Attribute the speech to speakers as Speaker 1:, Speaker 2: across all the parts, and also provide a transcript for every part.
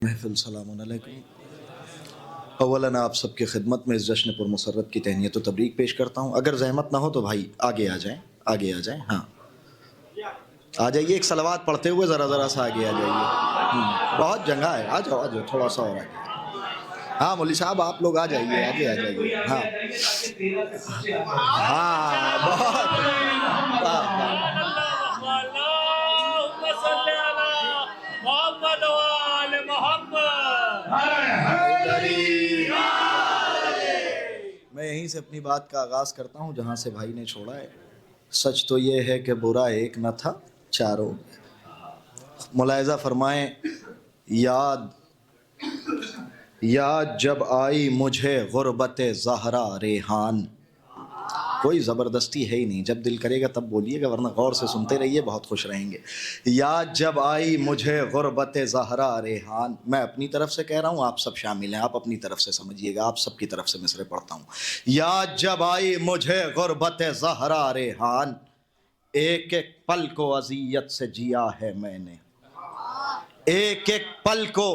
Speaker 1: محفل سلام علیکم۔ اولاً آپ سب کی خدمت میں اس جشن پر مسرت کی تہنیت و تبریک پیش کرتا ہوں۔ اگر زحمت نہ ہو تو بھائی آگے آ جائیں، آگے آ جائیں۔ ہاں آ جائیے، ایک صلوات پڑھتے ہوئے ذرا سا آگے آ جائیے۔ بہت جگہ ہے، آ جاؤ آ جاؤ، تھوڑا سا اور آگے۔ ہاں مولوی صاحب آپ لوگ آ جائیے، آگے آ جائیے۔ ہاں ہاں بہت میں یہیں سے اپنی بات کا آغاز کرتا ہوں جہاں سے بھائی نے چھوڑا ہے۔ سچ تو یہ ہے کہ برا ایک نہ تھا چاروں۔ ملاحظہ فرمائیں، یاد جب آئی مجھے غربت زہرا ریحان۔ کوئی زبردستی ہے ہی نہیں، جب دل کرے گا تب بولیے گا، ورنہ غور سے سنتے رہیے، بہت خوش رہیں گے۔ یاد جب آئی مجھے غربت زہرا ریحان، میں اپنی طرف سے کہہ رہا ہوں، آپ سب شامل ہیں، آپ اپنی طرف سے سمجھیے گا، آپ سب کی طرف سے مصرع پڑھتا ہوں۔ یاد جب آئی مجھے غربت زہرا ریحان، ایک ایک پل کو اذیت سے جیا ہے میں نے، ایک ایک پل کو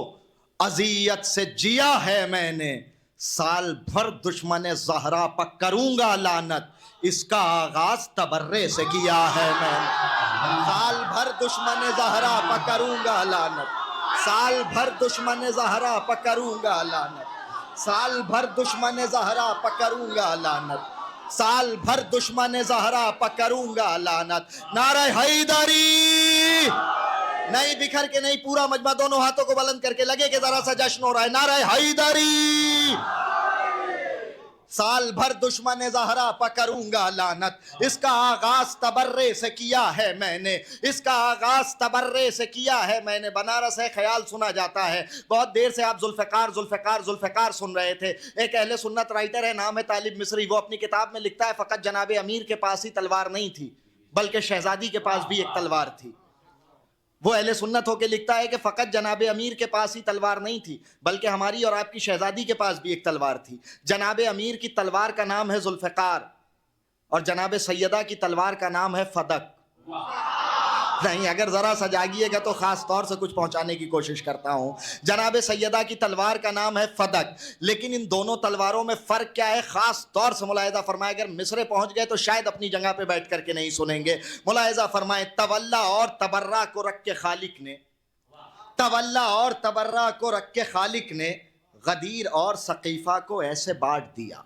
Speaker 1: اذیت سے جیا ہے میں نے، سال بھر دشمن زہرا پر کروں گا لعنت، اس کا آغاز تبرے سے کیا ہے میں نے۔ سال بھر دشمن زہرا پر کروں گا لعنت، سال بھر دشمن زہرا پر کروں گا لعنت، سال بھر دشمن زہرا پر کروں گا لعنت، سال بھر دشمن زہرا پر کروں گا لعنت۔ نعرہ حیدری، نہیں بکھر کے نہیں، پورا مجمع دونوں ہاتھوں کو بلند کر کے لگے کہ ذرا سا جشن ہو رہا ہے۔ نعرہ حیدری، سال بھر دشمن زہرا پر کروں گا لعنت، اس کا آغاز تبرے سے کیا ہے میں نے، اس کا آغاز تبرے سے کیا ہے میں نے۔ بنارس ہے، خیال سنا جاتا ہے، بہت دیر سے آپ ذوالفقار ذوالفقار ذوالفقار سن رہے تھے۔ ایک اہل سنت رائٹر ہے، نام ہے طالب مصری، وہ اپنی کتاب میں لکھتا ہے فقط جناب امیر کے پاس ہی تلوار نہیں تھی بلکہ شہزادی کے پاس بھی ایک تلوار تھی۔ وہ اہل سنت ہو کے لکھتا ہے کہ فقط جناب امیر کے پاس ہی تلوار نہیں تھی بلکہ ہماری اور آپ کی شہزادی کے پاس بھی ایک تلوار تھی۔ جناب امیر کی تلوار کا نام ہے ذوالفقار اور جناب سیدہ کی تلوار کا نام ہے فدک۔ نہیں، اگر ذرا سا جاگیے گا تو خاص طور سے کچھ پہنچانے کی کوشش کرتا ہوں۔ جناب سیدہ کی تلوار کا نام ہے فدک، لیکن ان دونوں تلواروں میں فرق کیا ہے خاص طور سے ملاحظہ فرمائے۔ اگر مصرے پہنچ گئے تو شاید اپنی جگہ پہ بیٹھ کر کے نہیں سنیں گے۔ ملاحظہ فرمائے، تولا اور تبرہ کو رکھ کے خالق نے، تولا اور تبرہ کو رکھ کے خالق نے غدیر اور ثقیفہ کو ایسے بانٹ دیا۔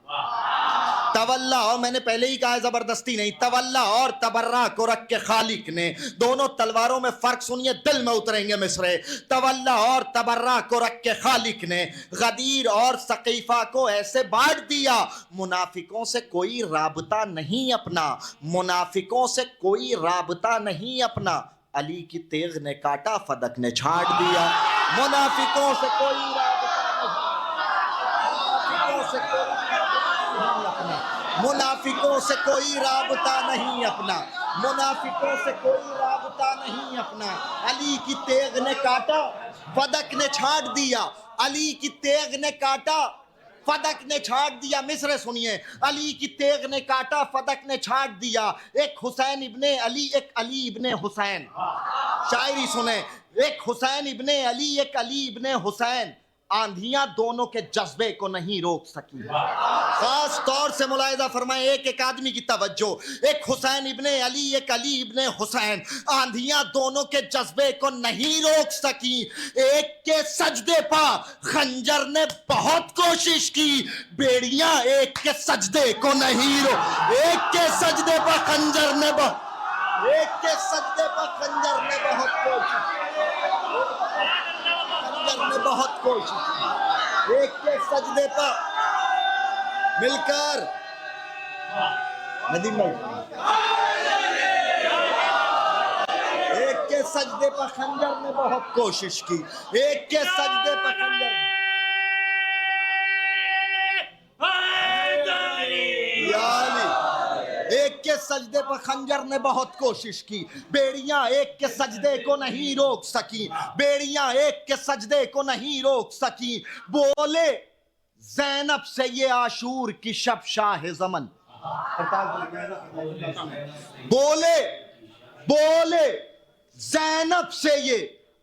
Speaker 1: تولا، اور میں نے پہلے ہی کہا ہے زبردستی نہیں، تولا اور تبرہ کو رکھ کے خالق نے، دونوں تلواروں میں فرق سنیے، دل میں اتریں گے مصرے۔ تولا اور تبرہ کو رکھ کے خالق نے غدیر اور ثقیفہ کو ایسے بانٹ دیا، منافقوں سے کوئی رابطہ نہیں اپنا، منافقوں سے کوئی رابطہ نہیں اپنا، علی کی تیغ نے کاٹا فدک نے چھاٹ دیا۔ منافقوں سے کوئی رابطہ نہیں، منافقوں سے کوئی رابطہ نہیں اپنا، منافقوں سے کوئی رابطہ نہیں اپنا، علی کی تیغ نے کاٹا فدک نے چھاٹ دیا، علی کی تیغ نے کاٹا فدک نے چھاٹ دیا۔ مصرے سنیے، علی کی تیغ نے کاٹا فدک نے چھاٹ دیا، ایک حسین ابن علی ایک علی ابن حسین۔ شاعری سنیں، ایک حسین ابن علی ایک علی ابن حسین، آندھیاں دونوں کے جذبے کو نہیں روک سکی۔ خاص طور سے ملاحظہ فرمائیں، ایک ایک آدمی کی توجہ، ایک حسین ابن علی ایک علی ابن حسین، آندھیاں دونوں کے جذبے کو نہیں روک سکی۔ ایک کے سجدے پا خنجر نے بہت کوشش کی، بیڑیاں ایک کے سجدے کو نہیں ایک کے سجدے پا خنجر نے ایک کے سجدے پا خنجر نے بہت کوشش خنجر نے بہت کوشش، ایک کے سجدے پا مل کر ندیم بھائی، ایک کے سجدے پر خنجر نے بہت کوشش کی، ایک کے سجدے پر خنجر ایک کے سجدے پر خنجر نے بہت کوشش کی، بیڑیاں ایک کے سجدے کو نہیں روک سکی، بیڑیاں ایک کے سجدے کو نہیں روک سکی۔ بولے زینب سے یہ عاشور کی شب شاہ زمن، بولے زینب سے یہ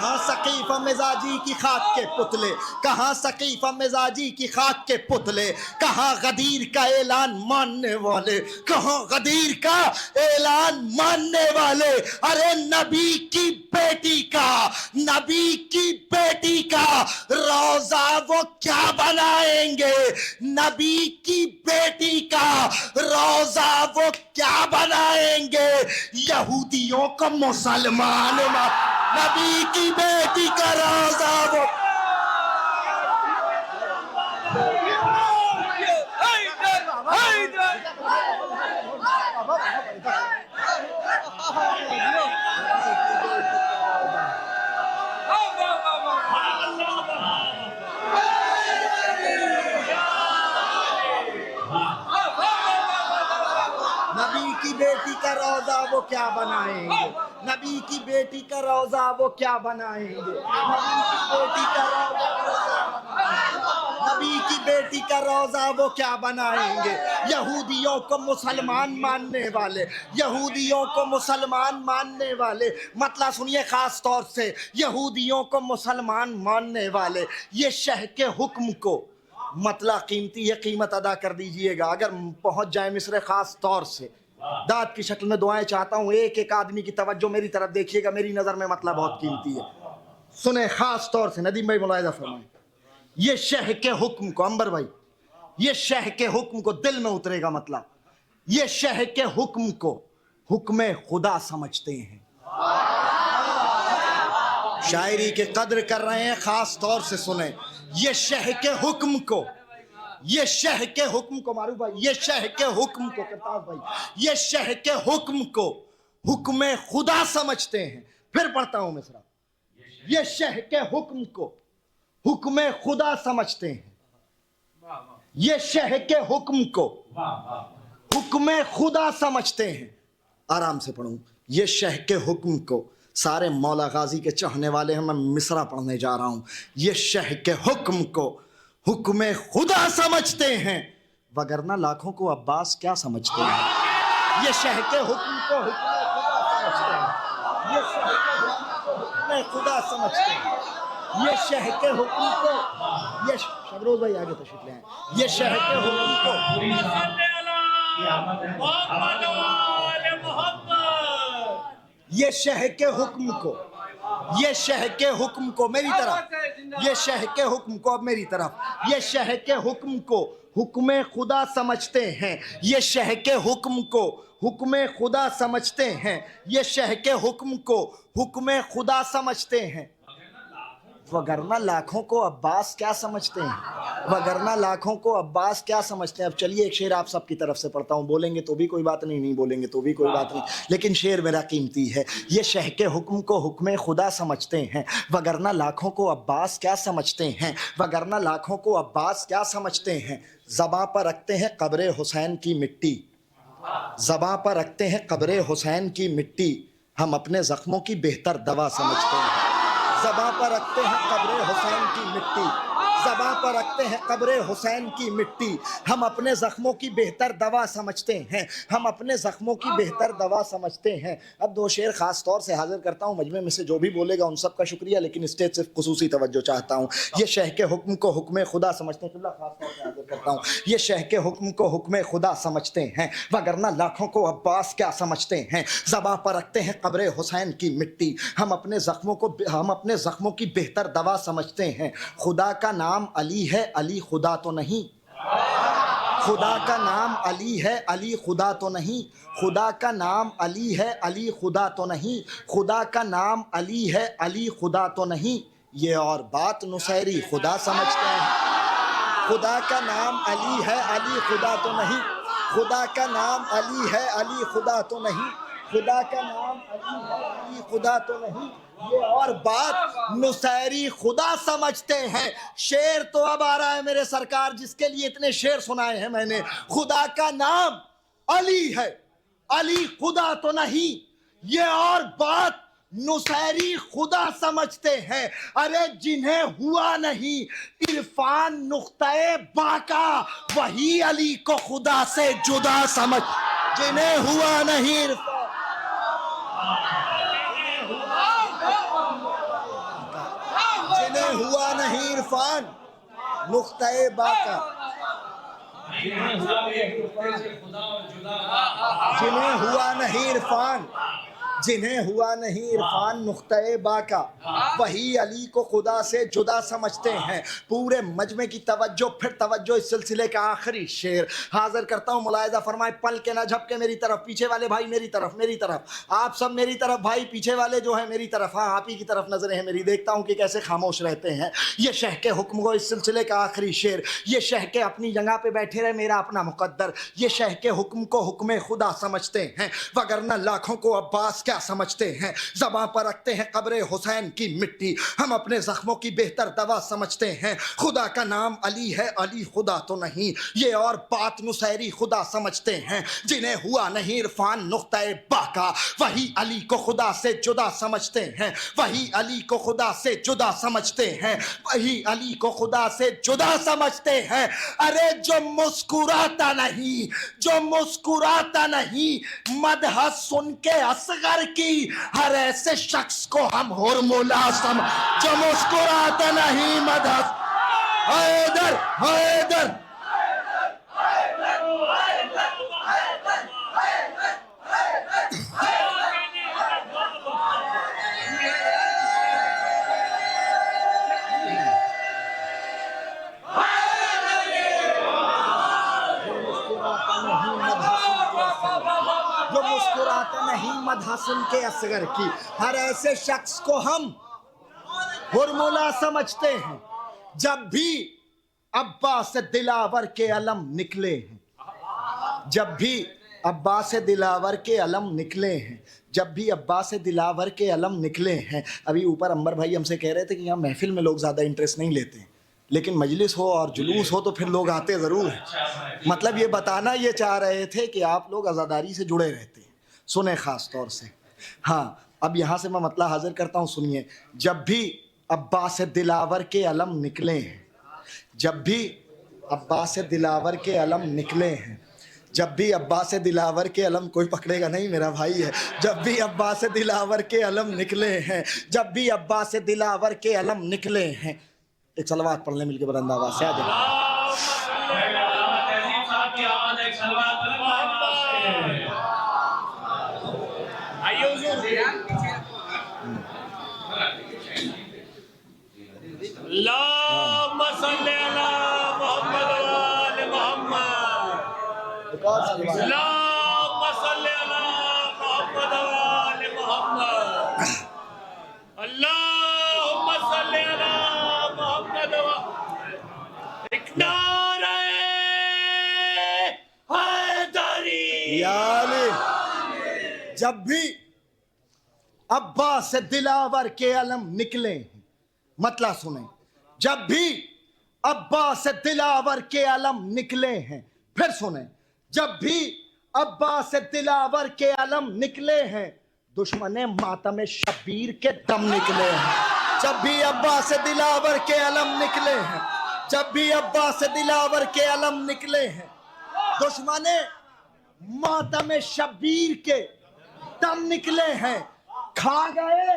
Speaker 1: کہاں سقیفہ مزاجی کی خاک کے پتلے، کہاں سقیفہ مزاجی کی خاک کے پتلے، کہاں غدیر کا اعلان ماننے والے، کہاں غدیر کا اعلان ماننے والے۔ ارے نبی کی بیٹی کا، نبی کی بیٹی کا روزہ وہ کیا بنائیں گے؟ نبی کی بیٹی کا روزہ وہ کیا بنائیں گے؟ یہودیوں کو مسلمان، نبی کی بیٹی کا روزہ وہ نبی کی بیٹی کا روزہ وہ کیا بنائیں گے؟ نبی کی بیٹی کا روزہ وہ کیا بنائیں گے؟ نبی کی بیٹی کا روزہ وہ کیا بنائیں گے؟ یہودیوں کو مسلمان ماننے والے، یہودیوں کو مسلمان ماننے والے، مطلب سنیے خاص طور سے یہودیوں کو مسلمان ماننے والے یہ شہ کے حکم کو، مطلب قیمتی ہے، قیمت ادا کر دیجئے گا اگر پہنچ جائے مصر۔ خاص طور سے داد کی شکل میں دعائیں چاہتا ہوں، ایک ایک آدمی کی توجہ میری طرف دیکھیے گا، میری نظر میں مطلب بہت قیمتی ہے، سنیں خاص طور سے ندیم بھائی ملاحظہ فرمائیں۔ یہ شہ کے حکم کو، انبر بھائی، یہ شہ کے حکم کو دل میں اترے گا مطلب، یہ شہ کے حکم کو حکم خدا سمجھتے ہیں۔ شاعری کے قدر کر رہے ہیں، خاص طور سے سنیں، یہ شہ کے حکم کو، یہ شہ کے حکم کو، معروف بھائی، یہ شہ کے حکم کو، کرتاز بھائی، یہ شہ کے حکم کو حکم خدا سمجھتے ہیں۔ پھر پڑھتا ہوں مصرع، یہ شہ کے حکم کو حکم خدا سمجھتے ہیں، یہ شہ کے حکم کو حکم خدا سمجھتے ہیں۔ آرام سے پڑھوں، یہ شہ کے حکم کو، سارے مولا غازی کے چاہنے والے ہیں، میں مصرع پڑھنے جا رہا ہوں۔ یہ شہ کے حکم کو حکم خدا سمجھتے ہیں، وگرنہ لاکھوں کو عباس کیا سمجھتے ہیں۔ یہ شہ کے حکم کو حکم خدا سمجھتے ہیں، یہ شہ کے حکم کو حکم خدا سمجھتے ہیں، یہ شہ کے حکم کو، یہ شبروز بھائی آگے تشریف لے آئیں، یہ شہ کے حکم کو، یہ شہ کے حکم کو، یہ شہ کے حکم کو، میری طرف، یہ شہ کے حکم کو، اب میری طرف، یہ شہ کے حکم کو حکم خدا سمجھتے ہیں، یہ شہ کے حکم کو حکم خدا سمجھتے ہیں، یہ شہ کے حکم کو حکم خدا سمجھتے ہیں، وگرنہ لاکھوں کو عباس کیا سمجھتے ہیں، وگرنہ لاکھوں کو عباس کیا سمجھتے ہیں۔ اب چلیے ایک شعر آپ سب کی طرف سے پڑھتا ہوں، بولیں گے تو بھی کوئی بات نہیں، نہیں بولیں گے تو بھی کوئی بات نہیں، لیکن شعر میرا قیمتی ہے۔ یہ شہ کے حکم کو حکم خدا سمجھتے ہیں، وگرنہ لاکھوں کو عباس کیا سمجھتے ہیں، وگرنہ لاکھوں کو عباس کیا سمجھتے ہیں۔ زباں پر رکھتے ہیں قبر حسین کی مٹی، زباں پر رکھتے ہیں قبر حسین کی مٹی، ہم اپنے زخموں کی بہتر دوا سمجھتے ہیں۔ زباں پر رکھتے ہیں قبر حسین کی مٹی، زباں پر رکھتے ہیں قبر حسین کی مٹی، ہم اپنے زخموں کی بہتر دوا سمجھتے ہیں، ہم اپنے زخموں کی بہتر دوا سمجھتے ہیں۔ اب دو شعر خاص طور سے حاضر کرتا ہوں، مجمع میں سے جو بھی بولے گا ان سب کا شکریہ، لیکن اسٹیج سے خصوصی توجہ چاہتا ہوں۔ یہ شہ کے حکم کو حکم خدا سمجھتے ہیں، خاص طور سے حاضر کرتا ہوں، یہ شہ کے حکم کو حکم خدا سمجھتے ہیں، وگرنہ لاکھوں کو عباس کیا سمجھتے ہیں۔ زباں پر رکھتے ہیں قبر حسین کی مٹی، ہم اپنے زخموں کی بہتر دوا سمجھتے ہیں۔ خدا کا نام علی ہے، علی خدا تو نہیں، خدا کا نام علی ہے، علی خدا تو نہیں، خدا کا نام علی ہے، علی خدا تو نہیں، خدا کا نام علی ہے، علی خدا تو نہیں، یہ اور بات نصیری خدا سمجھتے ہیں۔ خدا کا نام علی ہے، علی خدا تو نہیں، خدا کا نام علی ہے، علی خدا تو نہیں، خدا کا نام علی ہے، علی خدا تو نہیں، یہ اور بات نصیری خدا سمجھتے ہیں۔ شعر تو اب آ رہا ہے میرے سرکار، جس کے لیے اتنے شعر سنائے ہیں میں نے۔ خدا کا نام علی ہے، علی خدا تو نہیں، یہ اور بات نصیری خدا سمجھتے ہیں۔ ارے جنہیں ہوا نہیں عرفان نقطہ با کا، وہی علی کو خدا سے جدا سمجھ، جنہیں ہوا نہیں عرفان، عرفان نقطۂ با کا، جنہیں ہوا نہیں عرفان، جنہیں ہوا نہیں عرفان نقطۂ با کا، وہی علی کو خدا سے جدا سمجھتے ہیں۔ پورے مجمع کی توجہ، پھر توجہ اس سلسلے کا آخری شعر حاضر کرتا ہوں، ملاحظہ فرمائے، پل کے نہ جھپکے میری طرف، پیچھے والے بھائی میری طرف، میری طرف، آپ سب میری طرف، بھائی پیچھے والے جو ہیں میری طرف، ہاں آپ ہی کی طرف نظریں ہیں میری، دیکھتا ہوں کہ کیسے خاموش رہتے ہیں۔ یہ شہ کے حکم کو اس سلسلے کا آخری شعر، یہ شہ کے اپنی جگہ پہ بیٹھے رہے میرا اپنا مقدر، یہ شہ کے حکم کو حکم خدا سمجھتے ہیں، وگرنہ لاکھوں کو عباس کیا سمجھتے ہیں۔ زباں پر رکھتے ہیں قبر حسین کی مٹی، ہم اپنے زخموں کی بہتر دوا سمجھتے ہیں۔ خدا کا نام علی ہے، علی خدا تو نہیں، یہ اور بات نصیری خدا سمجھتے ہیں۔ جنہیں ہوا نہیں عرفان نقطۂ با کا، وہی علی کو خدا سے جدا سمجھتے ہیں، وہی علی کو خدا سے جدا سمجھتے ہیں، وہی علی کو خدا سے جدا سمجھتے ہیں۔ ارے جو مسکراتا نہیں، جو مسکراتا نہیں مدح سن کے اصغر کی، ہر ایسے شخص کو ہم ہرملا جو مسکراتا نہیں مدح حیدر حیدر۔ جو مسکراتا نہیں مدح سن کے اصغر کی، ہر ایسے شخص کو ہم ہرملا سمجھتے ہیں۔ جب بھی عباس دلاور کے علم نکلے ہیں، جب بھی عباس دلاور کے علم نکلے ہیں، جب بھی عباس دلاور کے علم نکلے ہیں۔ ابھی اوپر انبر بھائی ہم سے کہہ رہے تھے کہ یہاں محفل میں لوگ زیادہ انٹرسٹ نہیں لیتے ہیں، لیکن مجلس ہو اور جلوس ہو تو پھر لوگ آتے ضرور ہیں۔ مطلب یہ بتانا یہ چاہ رہے تھے کہ آپ لوگ عزاداری سے جڑے رہتے ہیں، سنیں خاص طور سے۔ ہاں اب یہاں سے میں مطلب حاضر کرتا ہوں، سنیے۔ جب بھی عباس دلاور کے علم نکلے ہیں، جب بھی عباس دلاور کے علم نکلے ہیں، جب بھی عباس دلاور کے علم، کوئی پکڑے گا نہیں میرا بھائی ہے، جب بھی عباس دلاور کے علم نکلے ہیں، جب بھی عباس دلاور کے علم نکلے ہیں۔ ایک صلوات پڑھ لیں مل کے بلند آواز سے، آ جائیں۔
Speaker 2: اللہم صلی علی محمد وآل محمد، اللہم صلی علی محمد وآل محمد، اللہم صلی علی محمد ایک نعرہ حیدری۔
Speaker 1: یا علی۔ جب بھی عباس دلاور کے علم نکلے ہیں، مطلب سنیں، جب بھی عباس دلاور کے علم نکلے ہیں، پھر سنیں، جب بھی عباس دلاور کے علم نکلے ہیں، دشمن ماتم شبیر کے دم نکلے ہیں۔ جب بھی عباس دلاور کے علم نکلے ہیں، جب بھی عباس دلاور کے علم نکلے ہیں، دشمن ماتم شبیر کے دم نکلے ہیں۔ کھا گئے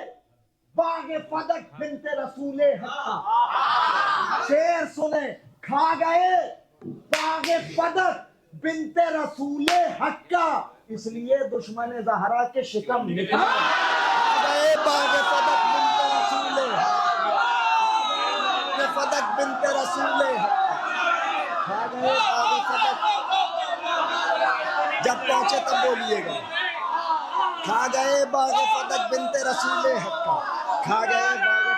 Speaker 1: باغ فدق بنت رسول حق، شعر سنیں، کھا گئے باغ فدق بنت رسول حق کا، اس لیے دشمن زہرا کے شکم نکلے۔ کھا گئے باغ فدق بنت رسول حق، فدق بنت رسول حق، کھا گئے باغ فدق، جب پہنچے تب بولیے گا، کھا گئے باغ فدق بنت رسول حق کا، کھا گئے باغ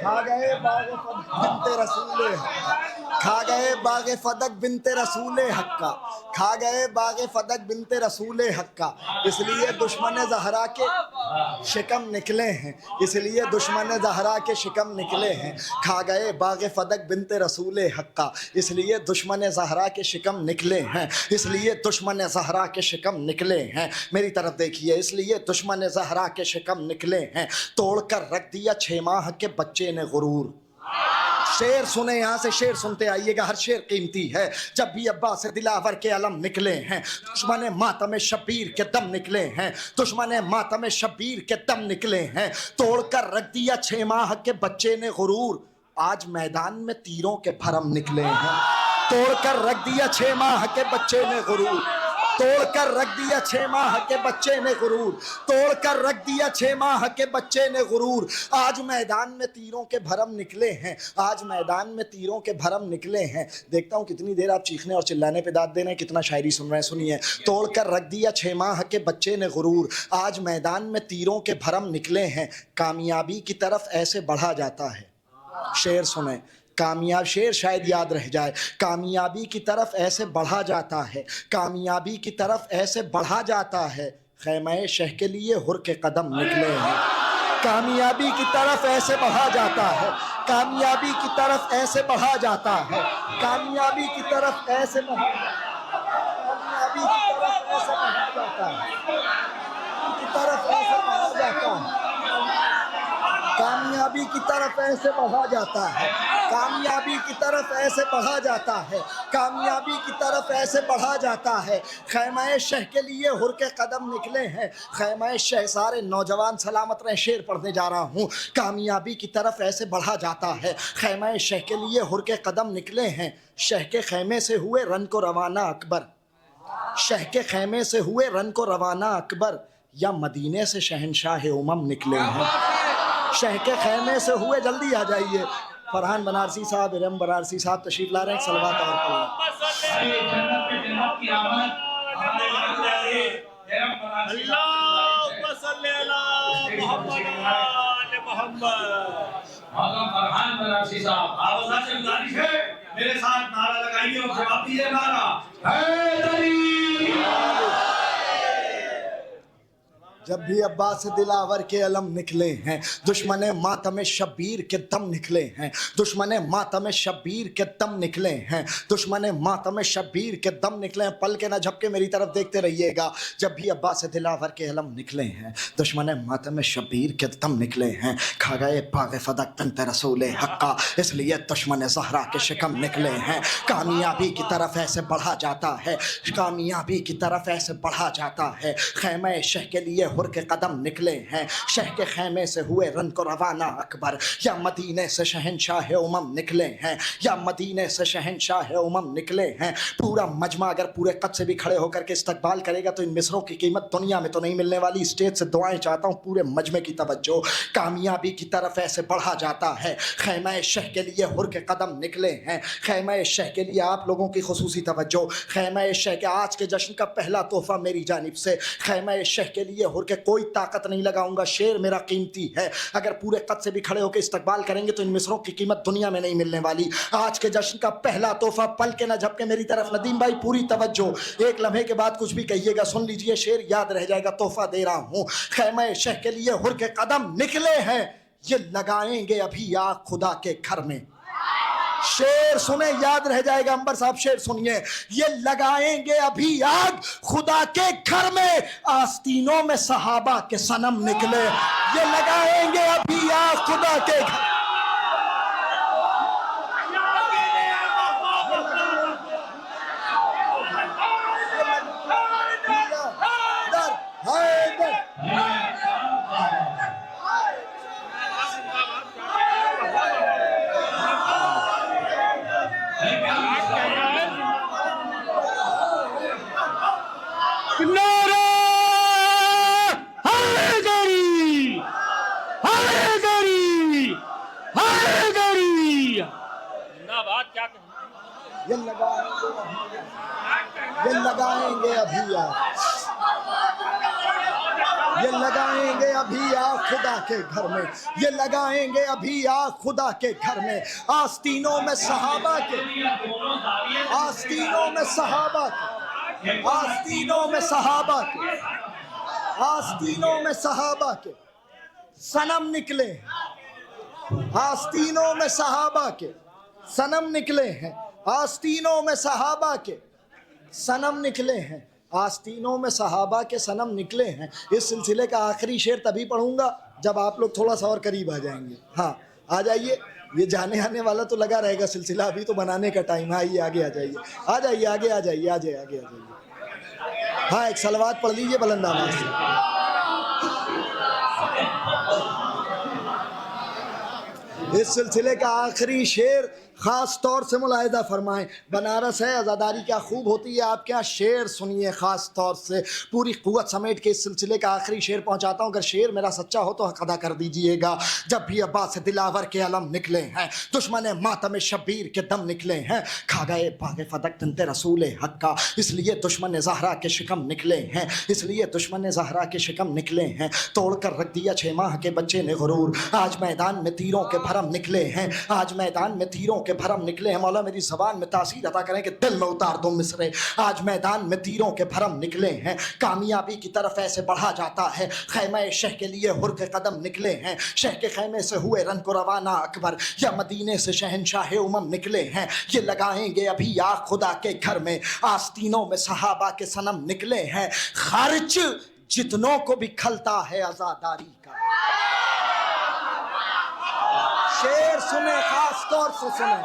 Speaker 1: کھا گئے باغ فدق بنت رسول حق، کھا گئے باغ فدق بنت رسول حق کا، کھا گئے باغ فدق بنت رسول حق کا، اس لیے دشمن زہرا کے شکم نکلے ہیں، اس لیے دشمن زہرا کے شکم نکلے ہیں۔ کھا گئے باغ فدق بنت رسول حق کا، اس لیے دشمن زہرا کے شکم نکلے ہیں، اس لیے دشمن زہرا کے شکم نکلے ہیں۔ میری طرف دیکھیے، اس لیے دشمن زہرا کے شکم نکلے ہیں، توڑ کر رکھ دیا 6 ماہ کے بچے نے غرور، شعر سنے، یہاں سے شعر سنتے آئیے گا، ہر شعر قیمتی ہے۔ جب بھی عباس دلاور کے علم نکلے ہیں، دشمن ماتم شبیر کے دم نکلے ہیں، دشمن ماتم شبیر کے دم نکلے ہیں، توڑ کر رکھ دیا 6 ماہ کے بچے نے غرور، آج میدان میں تیروں کے بھرم نکلے ہیں، توڑ کر رکھ دیا 6 ماہ کے بچے نے غرور، توڑ کر رکھ دیا 6 ماہ کے بچے نے غرور، توڑ کر رکھ دیا 6 ماہ کے بچے نے غرور، آج میدان میں تیروں کے بھرم نکلے ہیں، آج میدان میں تیروں کے بھرم نکلے ہیں۔ دیکھتا ہوں کتنی دیر آپ چیخنے اور چلانے پہ داد دے رہے ہیں، کتنا شاعری سن رہے ہیں، سنیے۔ توڑ کر رکھ دیا 6 ماہ کے بچے نے غرور، آج میدان میں تیروں کے بھرم نکلے ہیں، کامیابی کی طرف ایسے بڑھا جاتا ہے۔ شعر سنیں، کامیاب، شعر شاید یاد رہ جائے، کامیابی کی طرف ایسے بڑھا جاتا ہے، کامیابی کی طرف ایسے بڑھا جاتا ہے، خیمہ شہ کے لیے ہر کے قدم نکلے ہیں، کامیابی کی طرف ایسے بڑھا جاتا ہے، کامیابی کی طرف ایسے بڑھا جاتا ہے، کامیابی کی طرف ایسے بڑھا کامیابی کی طرف ایسے بڑھا جاتا ہے، کی طرف ایسے بڑھا جاتا ہے، کامیابی کی طرف ایسے بڑھا جاتا ہے، کامیابی کی طرف ایسے بڑھا جاتا ہے، کامیابی کی طرف ایسے بڑھا جاتا ہے، خیمہ شہ کے لیے ہر کے قدم نکلے ہیں، خیمہ شہ، سارے نوجوان سلامت رہیں، شعر پڑھنے جا رہا ہوں، کامیابی کی طرف ایسے بڑھا جاتا ہے، خیمہ شہ کے لیے ہر کے قدم نکلے ہیں، شہ کے خیمے سے ہوئے رن کو روانہ اکبر، شہ کے خیمے سے ہوئے رن کو روانہ اکبر، یا مدینے سے شہنشاہ امم نکلے ہیں، شہ کے خیمے سے ہوئے، جلدی آ جائیے، فرحان بنارسی صاحب، ارم بنارسی صاحب تشریف لا رہے ہیں، صلوات اور پڑھیں۔
Speaker 2: اللہم صلی علی محمد آل محمد۔
Speaker 3: مولانا فرحان بنارسی صاحب، آپ حضرات سے گزارش ہے میرے ساتھ نعرہ لگائیے اور جواب دیجیے، نعرہ حیدری۔
Speaker 1: جب بھی عباس دلاور کے علم نکلے ہیں، دشمن ماتم شبیر کے دم نکلے ہیں، دشمن ماتم شبیر کے دم نکلے ہیں، دشمن ماتم شبیر کے دم نکلے ہیں، پل کے نہ جھپکے میری طرف دیکھتے رہیے گا۔ جب بھی عباس دلاور کے علم نکلے ہیں، دشمن ماتم شبیر کے دم نکلے ہیں، کھا گئے باغ فدق بنت رسول حقا، اس لیے دشمن زہرا کے شکم نکلے ہیں، کامیابی کی طرف ایسے بڑھا جاتا ہے، کامیابی کی طرف ایسے بڑھا جاتا ہے، خیمہ شہ کے لیے ہر کے قدم نکلے ہیں، شہ کے خیمے سے ہوئے رن کو روانہ اکبر، یا مدینے سے شہنشاہ امم نکلے ہیں، یا مدینے سے شہنشاہ امم نکلے ہیں۔ پورا مجمع اگر پورے قد سے بھی کھڑے ہو کر کے استقبال کرے گا تو ان مصروں کی قیمت دنیا میں تو نہیں ملنے والی۔ اسٹیج سے دعائیں چاہتا ہوں پورے مجمع کی توجہ، کامیابی کی طرف ایسے بڑھا جاتا ہے، خیمہ شہ کے لیے ہر کے قدم نکلے ہیں، خیمہ شہ کے لیے آپ لوگوں کی خصوصی توجہ، خیمہ شہ کے آج کے جشن کا پہلا تحفہ میری جانب سے، خیمہ شہ کے لیے ہر کے کوئی طاقت نہیں لگاؤں گا، شعر میرا قیمتی ہے، اگر پورے قد سے بھی کھڑے ہو کے استقبال کریں گے تو ان مصروں کی قیمت دنیا میں نہیں ملنے والی۔ آج کے جشن کا پہلا تحفہ، پل کے نہ جھپکے میری طرف، ندیم بھائی پوری توجہ، ایک لمحے کے بعد کچھ بھی کہیے گا، سن لیجئے، شعر یاد رہ جائے گا، تحفہ دے رہا ہوں۔ خیمہ شہ کے لیے ہر کے قدم نکلے ہیں، یہ لگائیں گے ابھی آگ خدا کے گھر میں۔ شعر سنیں، یاد رہ جائے گا، انبر صاحب شعر سنیے، یہ لگائیں گے ابھی آگ خدا کے گھر میں، آستینوں میں صحابہ کے صنم نکلے، یہ لگائیں گے ابھی آگ خدا کے گھر یہ لگائیں گے ابھی آگ، یہ لگائیں گے ابھی آگ خدا کے گھر میں، یہ لگائیں گے ابھی آگ خدا کے گھر میں، آستینوں میں صحابہ کے، آستینوں میں صحابہ کے، آستینوں میں صحابہ کے، آستینوں میں صحابہ کے صنم نکلے ہیں، آستینوں میں صحابہ کے صنم نکلے ہیں، آستینوں میں صحابہ کے صنم نکلے ہیں، آستینوں میں صحابہ کے صنم نکلے ہیں۔ اس سلسلے کا آخری شعر تبھی پڑھوں گا جب آپ لوگ تھوڑا سا اور قریب آ جائیں گے۔ ہاں آ جائیے، یہ جانے آنے والا تو لگا رہے گا سلسلہ، ابھی تو بنانے کا ٹائم ہے. آئیے آگے آ جائیے، آ جائیے آگے آ جائیے، آگے آ جائیے. ہاں ایک صلوات پڑھ لیجیے بلند آواز سے. اس سلسلے کا آخری شعر خاص طور سے ملاحظہ فرمائیں. بنارس ہے، عزاداری کیا خوب ہوتی ہے. آپ کیا شعر سنیے خاص طور سے، پوری قوت سمیٹ کے اس سلسلے کا آخری شعر پہنچاتا ہوں. اگر شعر میرا سچا ہو تو حق ادا کر دیجئے گا. جب بھی عباس دلاور کے علم نکلے ہیں، دشمن ماتم شبیر کے دم نکلے ہیں، کھا گئے باغ فدق تنتے رسول حق کا، اس لیے دشمن زہرا کے شکم نکلے ہیں، اس لیے دشمن زہرا کے شکم نکلے ہیں. توڑ کر رکھ دیا 6 ماہ کے بچے نے غرور، آج میدان میں تیروں کے بھرم نکلے ہیں، آج میدان میں تیروں کے بھرم نکلے ہیں. مولا میری زبان میں تاثیر عطا کریں کہ دل میں اتار دو مصرے. آج میدان میں تیروں کے بھرم نکلے ہیں، کامیابی کی طرف ایسے بڑھا جاتا ہے. خیمہ شہ کے لیے ہر کے قدم نکلے ہیں، شہ کے خیمے سے ہوئے رن کو روانہ اکبر، یا مدینے سے شہنشاہ امم نکلے ہیں. یہ لگائیں گے ابھی آگ خدا کے گھر میں، آستینوں میں صحابہ کے صنم نکلے ہیں. خرچ جتنوں کو بھی کھلتا ہے عزاداری کا. شعر سنیں، خاص طور سے سنیں.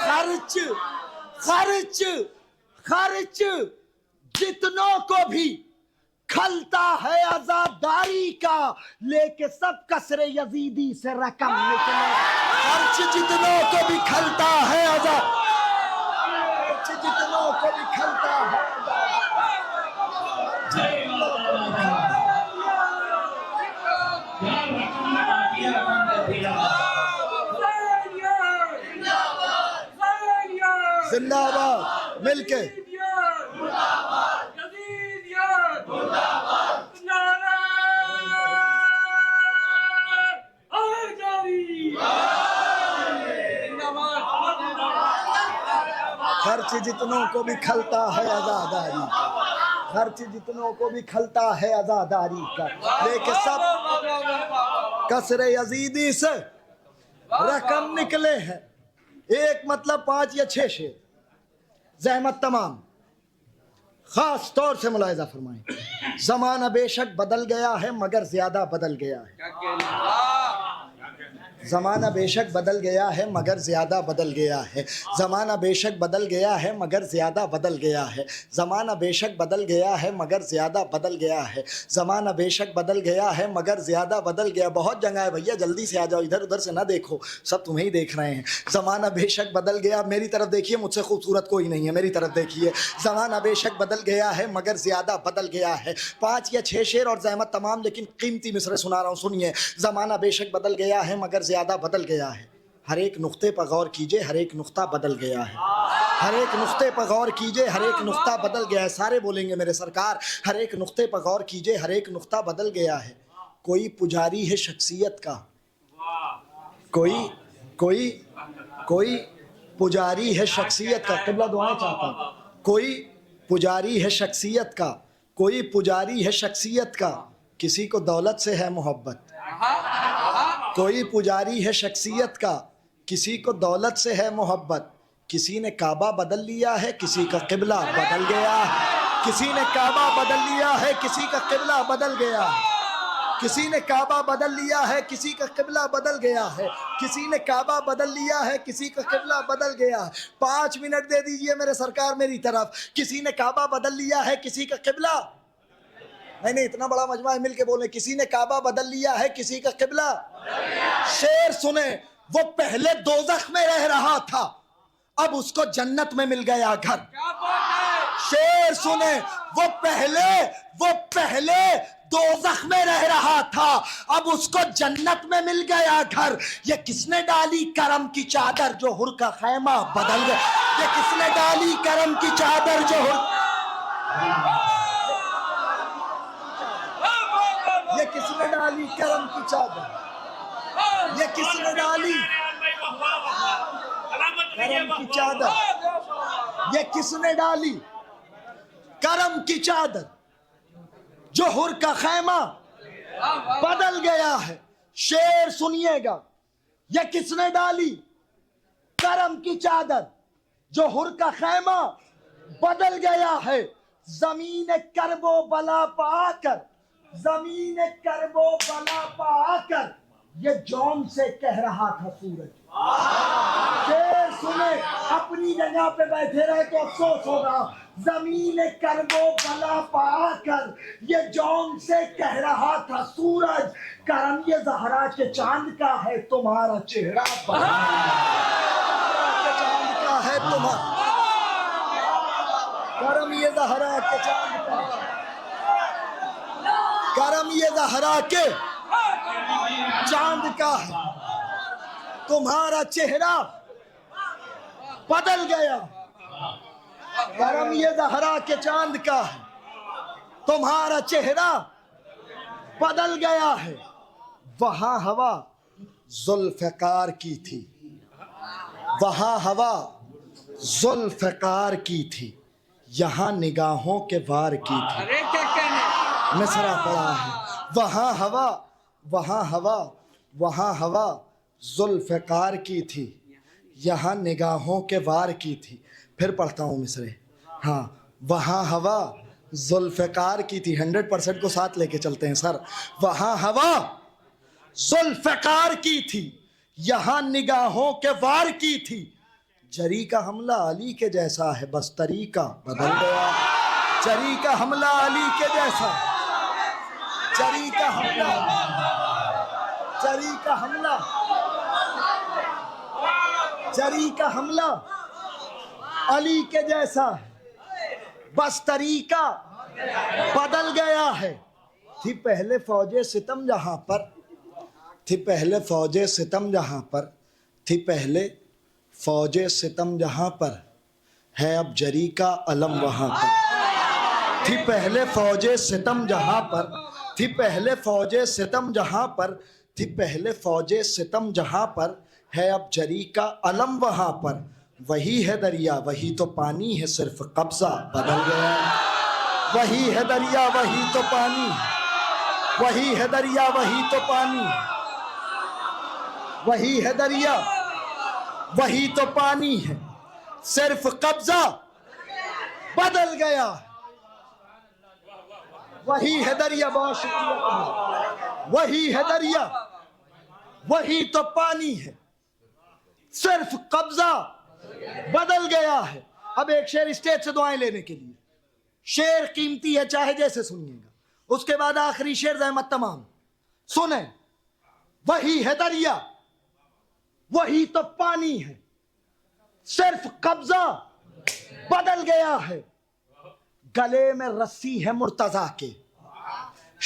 Speaker 1: خرچ خرچ خرچ جتنوں کو بھی کھلتا ہے عزاداری کا، لے کے سب کسر یزیدی سے رقم نکلے. خرچ جتنوں کو بھی کھلتا ہے خرچ جتنوں کو بھی کھلتا ہے. زندہ آباد مل کے. خرچ جتنوں کو بھی کھلتا ہے عزاداری کا، خرچ جتنوں کو بھی کھلتا ہے عزاداری کا، لے کے سب کسر یزیدی سے رقم نکلے ہیں. ایک مطلب 5 یا 6 شعر زحمت تمام. خاص طور سے ملاحظہ فرمائیں. زمانہ بے شک بدل گیا ہے مگر زیادہ بدل گیا ہے. زمانہ بے شک بدل گیا ہے مگر زیادہ بدل گیا ہے. زمانہ بے شک بدل گیا ہے مگر زیادہ بدل گیا ہے. زمانہ بے شک بدل گیا ہے مگر زیادہ بدل گیا ہے. زمانہ بے شک بدل گیا ہے مگر زیادہ بدل گیا. بہت جگہ ہے بھیا، جلدی سے آ جاؤ، ادھر ادھر سے نہ دیکھو، سب تمہیں ہی دیکھ رہے ہیں. زمانہ بے شک بدل گیا، میری طرف دیکھیے، مجھ سے خوبصورت کوئی نہیں ہے، میری طرف دیکھیے. زمانہ بے شک بدل گیا ہے مگر زیادہ بدل گیا ہے. 5 یا 6 شعر اور زحمت تمام، لیکن قیمتی مصرے سنا رہا ہوں، سنیے. زمانہ بے شک بدل گیا ہے مگر زیادہ بدل گیا ہے. ہر ایک نقطے پر غور کیجئے، ہر ایک نقطہ بدل گیا ہے. ہر ایک نقطے پر غور کیجئے، ہر ایک نقطہ بدل گیا ہے. سارے بولیں گے میرے سرکار. ہر ایک نقطے پر غور کیجئے، ہر ایک نقطہ بدل گیا ہے. کوئی پجاری ہے شخصیت کا، کوئی پجاری ہے شخصیت کا. قبلہ دعائیں چاہتا ہوں. کوئی پجاری ہے شخصیت کا، کوئی پجاری ہے شخصیت کا، کسی کو دولت سے ہے محبت. کوئی پجاری ہے شخصیت کا، کسی کو دولت سے ہے محبت. کسی نے کعبہ بدل لیا ہے، کسی کا قبلہ بدل گیا ہے. کسی نے کعبہ بدل لیا ہے، کسی کا قبلہ بدل گیا ہے. کسی نے کعبہ بدل لیا ہے، کسی کا قبلہ بدل گیا ہے. کسی نے کعبہ بدل لیا ہے، کسی کا قبلہ بدل گیا ہے. 5 منٹ دے دیجئے میرے سرکار میری طرف. کسی نے کعبہ بدل لیا ہے، کسی کا قبلہ، نہیں اتنا بڑا مجمع ہے، مل کے بولیں. کسی نے کعبہ بدل لیا ہے، کسی کا قبلہ. شعر سنیں. وہ پہلے دوزخ میں رہ رہا تھا، اب اس کو جنت میں مل گیا گھر. شعر سنیں. وہ پہلے دوزخ میں رہ رہا تھا، اب اس کو جنت میں مل گیا گھر. یہ کس نے ڈالی کرم کی چادر جو ہر کا خیمہ بدل گیا. یہ کس نے ڈالی کرم کی چادر جو یہ کس نے ڈالی کرم کی چادر. یہ کس نے ڈالی کرم کی چادر. یہ کس نے ڈالی کرم کی چادر جو ہر کا خیمہ بدل گیا ہے. شعر سنیے گا. یہ کس نے ڈالی کرم کی چادر جو ہر کا خیمہ بدل گیا ہے. زمین کرب و بلا پا کر، زمین کرب و بلا پا کر یہ جون سے کہہ رہا تھا سورج. شیر سنے اپنی جگہ پہ بیٹھے رہے تو افسوس ہوگا. زمین کربو بلا پا کر یہ جون سے کہہ رہا تھا سورج کرم یہ زہرا کے چاند کا ہے تمہارا چہرہ چاند کا ہے تمہارا کرم یہ زہرا کے چاند کا کرم یہ زہرا کے چاند کا ہے تمہارا چہرہ بدل گیا. کرم یہ زہرا کے چاند کا ہے تمہارا چہرہ بدل گیا ہے. وہاں ہوا ذوالفقار کی تھی وہاں ہوا ذوالفقار کی تھی یہاں نگاہوں کے وار کی تھی. مصرع پڑا ہے. وہاں ہوا ذوالفقار کی تھی یہاں نگاہوں کے وار کی تھی. پھر پڑھتا ہوں مصرے. ہاں وہاں ہوا ذوالفقار کی تھی. 100% کو ساتھ لے کے چلتے ہیں سر. وہاں ہوا ذوالفقار کی تھی یہاں نگاہوں کے وار کی تھی. جری کا حملہ علی کے جیسا ہے بس طریقہ بدل گیا. جری کا حملہ علی کے جیسا جری کا حملہ علی کے جیسا ہے بس طریقہ بدل گیا ہے. تھی پہلے فوج ستم جہاں پر تھی پہلے فوج ستم جہاں پر تھی پہلے فوج ستم جہاں پر ہے اب جری کا علم وہاں پر. تھی پہلے فوج ستم جہاں پر تھی پہلے فوج ستم جہاں پر تھی پہلے فوج ستم جہاں پر ہے اب جری کا علم وہاں پر. وہی ہے دریا وہی تو پانی ہے صرف قبضہ بدل گیا. وہی ہے دریا وہی تو پانی وہی ہے دریا وہی تو پانی وہی ہے دریا وہی تو پانی ہے صرف قبضہ بدل گیا. وہی ہے دریا بہت شکریہ. وہی ہے دریا وہی تو پانی ہے صرف قبضہ بدل گیا ہے. اب ایک شعر اسٹیج سے دعائیں لینے کے لیے. شعر قیمتی ہے چاہے جیسے سنیے گا. اس کے بعد آخری شعر زحمت تمام سنیں. وہی ہے دریا وہی تو پانی ہے صرف قبضہ بدل گیا ہے. گلے میں رسی ہے مرتضیٰ کے.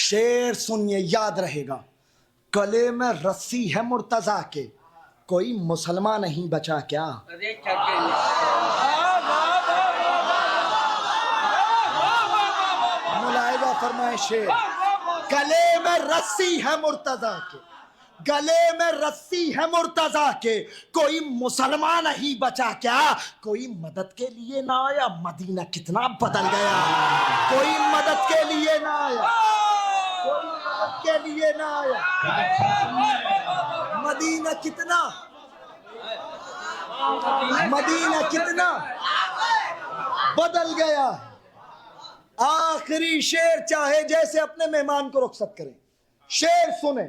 Speaker 1: شعر سنیے یاد رہے گا. گلے میں رسی ہے مرتضیٰ کے کوئی مسلمان نہیں بچا کیا. ملاحظہ فرمائے شعر. گلے میں رسی ہے مرتضیٰ کے گلے میں رسی ہے مرتضیٰ کے کوئی مسلمان نہیں بچا کیا. کوئی مدد کے لیے نہ آیا مدینہ کتنا بدل گیا. کوئی مدد کے لیے نہ آیا کوئی مدد کے لیے نہ آیا. مدینہ کتنا بدل گیا. آخری شعر چاہے جیسے اپنے مہمان کو رخصت کریں. شعر سنیں.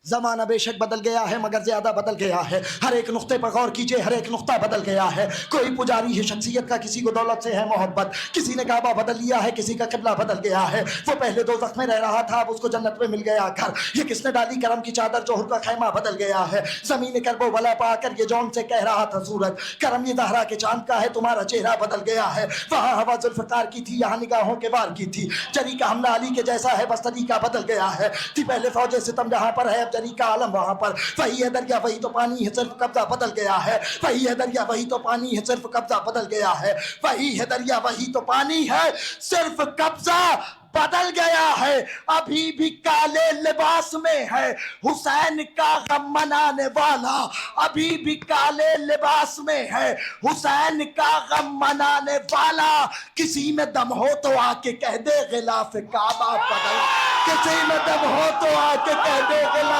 Speaker 1: زمانہ بے شک بدل گیا ہے مگر زیادہ بدل گیا ہے. ہر ایک نقطے پر غور کیجئے ہر ایک نقطہ بدل گیا ہے. کوئی پجاری ہے شخصیت کا کسی کو دولت سے ہے محبت. کسی نے کعبہ بدل لیا ہے کسی کا قبلہ بدل گیا ہے. وہ پہلے دوزخ میں رہ رہا تھا اب اس کو جنت میں مل گیا گھر. یہ کس نے ڈالی کرم کی چادر جوہر کا خیمہ بدل گیا ہے. زمین کرب و بلا پا کر یہ جون سے کہہ رہا تھا سورج کرم یہ زہرا کے چاند کا ہے تمہارا چہرہ بدل گیا ہے. وہاں ہوا ذوالفقار کی تھی یہاں نگاہوں کے وار کی تھی. جری کا حملہ علی کے جیسا ہے بس طریقہ بدل گیا ہے. تھی پہلے فوج ستم جہاں پر ہے اب جری کا عالم وہاں پر. وہی ہے دریا وہی تو پانی ہے صرف قبضہ بدل گیا ہے. وہی ہے دریا وہی تو پانی ہے صرف قبضہ بدل گیا ہے. وہی ہے دریا وہی تو پانی ہے صرف قبضہ بدل گیا ہے. ابھی بھی کالے لباس میں ہے حسین کا غم منانے والا. ابھی بھی کالے لباس میں ہے حسین کا غم منانے والا. کسی میں دم ہو تو آ کے کہہ دے غلاف کعبہ بدل. کسی میں دم ہو تو آ کے کہہ دے غلاف